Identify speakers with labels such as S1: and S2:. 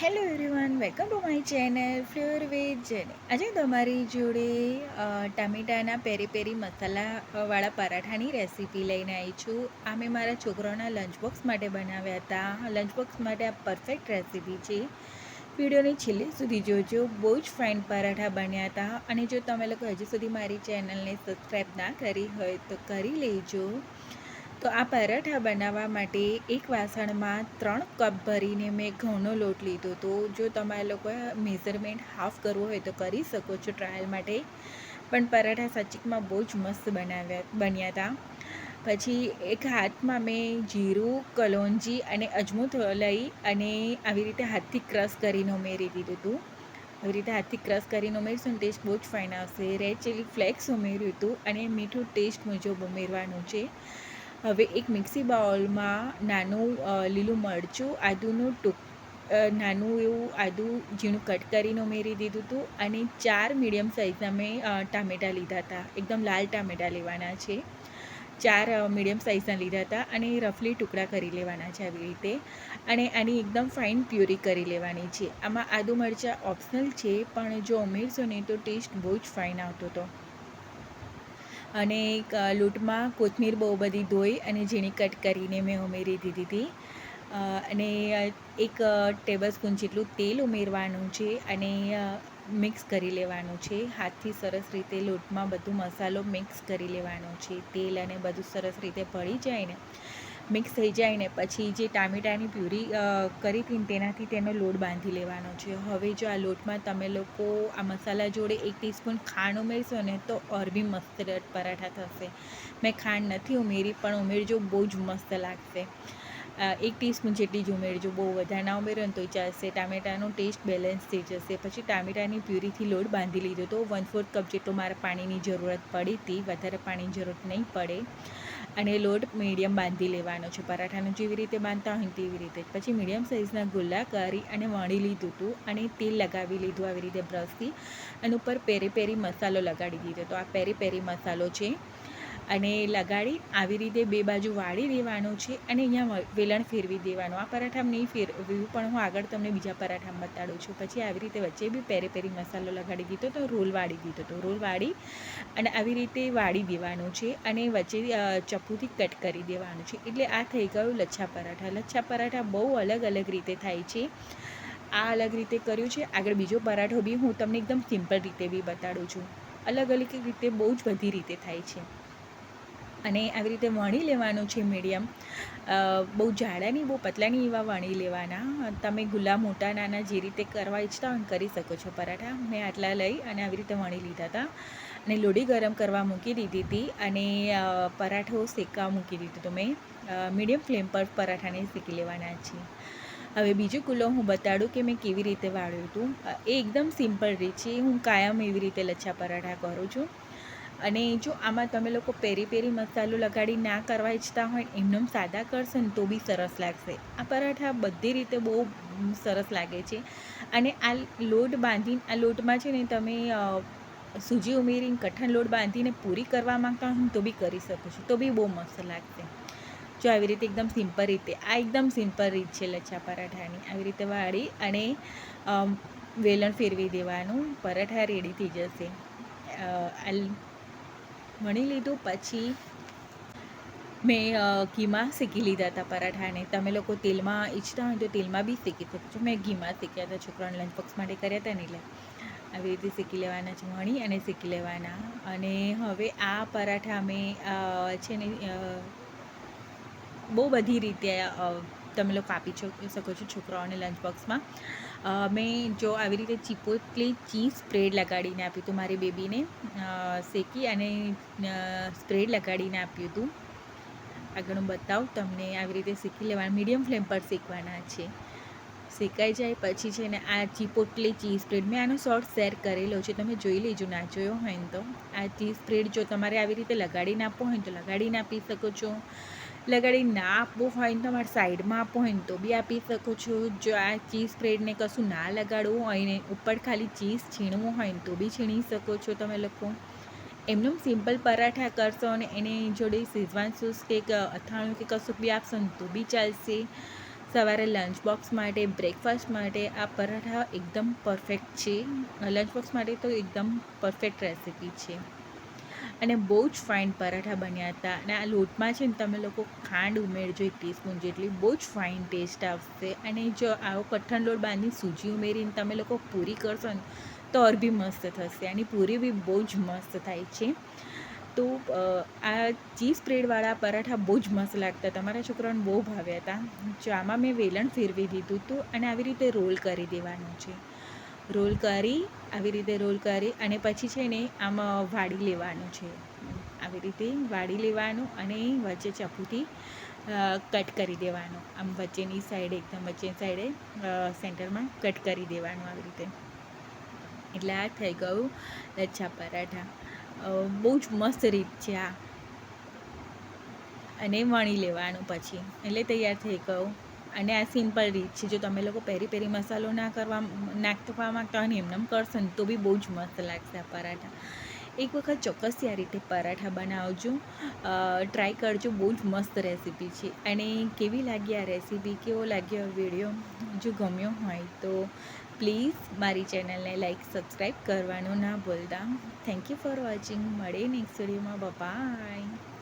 S1: Hello everyone, welcome to my channel flavour veg journey. આજે તમારી જોડે ટામેટાના પેરી પેરી મસાલાવાળા પરાઠાની રેસીપી લઈને આવી છું. આ મેં મારા છોકરાઓના લંચ બોક્સ માટે બનાવ્યા હતા. લંચ બોક્સ માટે આ પરફેક્ટ રેસીપી છે. વિડીયોની છેલ્લે સુધી જોજો. બહુ જ ફાઇન પરાઠા બન્યા હતા. અને જો તમે લોકો હજુ સુધી મારી ચેનલને સબસ્ક્રાઈબ ના કરી હોય તો કરી લેજો. તો આ પરાઠા બનાવવા માટે એક વાસણમાં 3 કપ ભરીને મેં ઘઉંનો લોટ લીધો હતો. જો તમારે લોકોએ મેઝરમેન્ટ હાફ કરવું હોય તો કરી શકો છો ટ્રાયલ માટે. પણ પરાઠા સાચીમાં બહુ જ મસ્ત બન્યા હતા. પછી એક હાથમાં મેં જીરું, કલોંજી અને અજમો લઈ અને આવી રીતે હાથથી ક્રશ કરીને ઉમેરી દીધું હતું. આવી રીતે હાથથી ક્રશ કરીને ઉમેરશું ને ટેસ્ટ બહુ જ ફાઇન આવશે. રેડ ચીલી ફ્લેક્સ ઉમેર્યું હતું અને મીઠું ટેસ્ટ મુજબ ઉમેરવાનું છે. હવે એક મિક્સી બાઉલમાં નાનું લીલું મરચું, આદુનું નાનું એવું આદું ઝીણું કટ કરીને ઉમેરી દીધું હતું અને 4 મીડિયમ સાઇઝના મેં ટામેટાં લીધા હતા. એકદમ લાલ ટામેટાં લેવાના છે. 4 મીડિયમ સાઇઝના લીધા હતા અને રફલી ટુકડા કરી લેવાના છે આવી રીતે. અને આની એકદમ ફાઇન પ્યુરી કરી લેવાની છે. આમાં આદુ મરચાં ઓપ્શનલ છે, પણ જો ઉમેરશો ને તો ટેસ્ટ બહુ જ ફાઇન આવતો હતો. અને લોટમાં કોથમીર બહુ બધી ધોઈ અને ઝીણી કટ કરીને મેં ઉમેરી દીધી હતી. અને 1 ટેબલ સ્પૂન જેટલું તેલ ઉમેરવાનું છે અને મિક્સ કરી લેવાનું છે. હાથથી સરસ રીતે લોટમાં બધું મસાલો મિક્સ કરી લેવાનો છે. તેલ અને બધું સરસ રીતે ભળી જાય ને, મિક્સ થઈ જાય ને પછી જે ટામેટાની પ્યુરી કરી હતી ને તેનાથી તેનો લોટ બાંધી લેવાનો છે. હવે જો આ લોટમાં તમે લોકો આ મસાલા જોડે 1 ટીસ્પૂન ખાંડ ઉમેરશો ને તો ઓર બી મસ્ત પરાઠા થશે. મેં ખાંડ નથી ઉમેરી, પણ ઉમેરજો, બહુ જ મસ્ત લાગશે. 1 ટીસ્પૂન જેટલી જ ઉમેરજો, બહુ વધારે ના ઉમેરો ને તો ચાલશે. ટામેટાનો ટેસ્ટ બેલેન્સ થઈ જશે. પછી ટામેટાની પ્યુરીથી લોટ બાંધી લીધો તો 1/4 કપ જેટલો મારે પાણીની જરૂરત પડી હતી. વધારે પાણીની જરૂરત નહીં પડે. અને લોટ મીડિયમ બાંધી લેવાનો છે. પરાઠાનું જેવી રીતે બાંધતા હોય ને તેવી રીતે. પછી મીડિયમ સાઇઝના ગુલ્લા કરી અને વણી લીધું હતું અને તેલ લગાવી લીધું આવી રીતે બ્રશથી. અને ઉપર પેરી પેરી મસાલો લગાડી દીધો. તો આ પેરી પેરી મસાલો છે. અને લગાડી આવી રીતે 2 બાજુ વાળી દેવાનું છે અને અહીંયા વેલણ ફેરવી દેવાનું. આ પરાઠામાં નહીં ફેરવ્યું, પણ હું આગળ તમને બીજા પરાઠામાં બતાડું છું. પછી આવી રીતે વચ્ચે બી પેરી પેરી મસાલો લગાડી દીધો તો રોલ વાળી દીધો તો રોલ વાળી અને આવી રીતે વાળી દેવાનું છે અને વચ્ચે ચપ્પુથી કટ કરી દેવાનું છે. એટલે આ થઈ ગયું લચ્છા પરાઠા. લચ્છા પરાઠા બહુ અલગ અલગ રીતે થાય છે. આ અલગ રીતે કર્યું છે. આગળ બીજો પરાઠો બી હું તમને એકદમ સિમ્પલ રીતે બી બતાડું છું. અલગ અલગ રીતે બહુ જ બધી રીતે થાય છે. અને આવી રીતે વણી લેવાનું છે મીડિયમ. બહુ જાડા નહીં, બહુ પતલા નહીં, એવા વણી લેવાના. તમે ગુલ્લા મોટા નાના જે રીતે કરવા ઈચ્છતા હોય કરી શકો છો પરાઠા. મેં આટલા લઈ અને આવી રીતે વણી લીધા હતા. અને લોડી ગરમ કરવા મૂકી દીધી હતી અને પરાઠો શેકવા મૂકી દીધું તો મેં મીડિયમ ફ્લેમ પર પરાઠાને શેકી લેવાના છે. હવે બીજો ગુલ્લો હું બતાડું કે મેં કેવી રીતે વાળ્યું હતું. એ એકદમ સિમ્પલ રીત છે. હું કાયમ એવી રીતે લચ્છા પરાઠા કરું છું. અને જો આમાં તમે લોકો પેરી પેરી મસાલો લગાડી ના કરવા ઈચ્છતા હોય એમનેમ સાદા કરશો ને તો બી સરસ લાગશે. આ પરાઠા બધી રીતે બહુ સરસ લાગે છે. અને આ લોટ બાંધીને આ લોટમાં છે ને તમે સૂજી ઉમેરીને કઠણ લોટ બાંધીને પૂરી કરવા માંગતા હોય તો બી કરી શકો છો, તો બી બહુ મસ્ત લાગશે. જો આવી રીતે એકદમ સિમ્પલ રીતે, આ એકદમ સિમ્પલ રીત છે લચ્છા પરાઠાની. આવી રીતે વાળી અને વેલણ ફેરવી દેવાનું. પરાઠા રેડી થઈ જશે. વણી લીધું પછી મેં ઘીમાં શેકી લીધા હતા પરાઠાને. તમે લોકો તેલમાં ઈચ્છતા હોય તો તેલમાં બી શેકી શકો છો. મેં ઘીમાં શેક્યા હતા, છોકરાઓને લંચ બોક્સ માટે કર્યા હતા ને એટલે. આવી રીતે શેકી લેવાના છે, વણી અને શેકી લેવાના. અને હવે આ પરાઠા મેં છે ને બહુ બધી રીતે તમે લોકો આપી શકો છો છોકરાઓને લંચ બોક્સમાં. મેં જો આવી રીતે ચીપોટલી ચીઝ સ્પ્રેડ લગાડીને આપ્યું હતું મારી બેબીને. શેકી અને સ્પ્રેડ લગાડીને આપ્યું હતું. આગળ હું બતાવું તમને. આવી રીતે શેકી લેવાના, મીડિયમ ફ્લેમ પર શેકવાના છે. શેકાઈ જાય પછી છે ને આ ચીપોટલી ચીઝ સ્પ્રેડ, મેં આનો શોર્ટ શેર કરેલો છે, તમે જોઈ લેજો ના જોયો હોય ને તો. આ ચીઝ સ્પ્રેડ જો તમારે આવી રીતે લગાડીને આપવો હોય ને તો લગાડીને આપી શકો છો. લગાડીને ના આપવું હોય ને તમારે સાઈડમાં આપવું હોય ને તો બી આપી શકો છો. જો આ ચીઝ સ્પ્રેડને કશું ના લગાડવું હોય ને ઉપર ખાલી ચીઝ છીણવું હોય ને તો બી છીણી શકો છો તમે લોકો. એમનું સિમ્પલ પરાઠા કરશો અને એની જોડે શેઝવાન સોસ કે અથાણું કે કશું બી આપશો ને તો બી ચાલશે. સવારે લંચ બોક્સ માટે, બ્રેકફાસ્ટ માટે આ પરાઠા એકદમ પરફેક્ટ છે. લંચ બોક્સ માટે તો એકદમ પરફેક્ટ રેસીપી છે. અને બહુ જ ફાઇન પરાઠા બન્યા હતા. અને આ લોટમાં છે ને તમે લોકો ખાંડ ઉમેરજો 1 ટીસ્પૂન જેટલી, બહુ જ ફાઇન ટેસ્ટ આવશે. અને જો આવો કઠણ લોટ બાંધીને સૂજી ઉમેરીને તમે લોકો પૂરી કરશો ને તો ઓર બી મસ્ત થશે. આની પૂરી બી બહુ જ મસ્ત થાય છે. તો આ ચીઝ સ્પ્રેડવાળા પરાઠા બહુ જ મસ્ત લાગતા. તમારા છોકરાઓને બહુ ભાવ્યા હતા. જો આમાં મેં વેલણ ફેરવી દીધું હતું અને આવી રીતે રોલ કરી દેવાનું છે. રોલ કરી આવી રીતે રોલ કરી અને પછી છે ને આમાં વાળી લેવાનું છે. આવી રીતે વાળી લેવાનું અને વચ્ચે ચપ્પુથી કટ કરી દેવાનું. આમ વચ્ચેની સાઈડે, એકદમ વચ્ચેની સાઈડે સેન્ટરમાં કટ કરી દેવાનું આવી રીતે. એટલે આ થઈ ગયું લચ્છા પરાઠા. બહુ જ મસ્ત રીત છે આ. અને વણી લેવાનું પછી એટલે તૈયાર થઈ ગયું. અને આ સિમ્પલ રીત છે. જો તમે લોકો પેરી પેરી મસાલો નાખવા માંગતા હોય ને એમનેમ કરશો ને તો બી બહુ જ મસ્ત લાગશે આ પરાઠા. એક વખત ચોક્કસથી આ રીતે પરાઠા બનાવજો, ટ્રાય કરજો. બહુ જ મસ્ત રેસીપી છે. અને કેવી લાગી આ રેસીપી, કેવો લાગ્યો વિડીયો, જો ગમ્યો હોય તો પ્લીઝ મારી ચેનલને લાઈક, સબસ્ક્રાઈબ કરવાનું ના ભૂલતા. Thank you for watching. મળીએ નેક્સ્ટ વિડીયોમાં. બાય.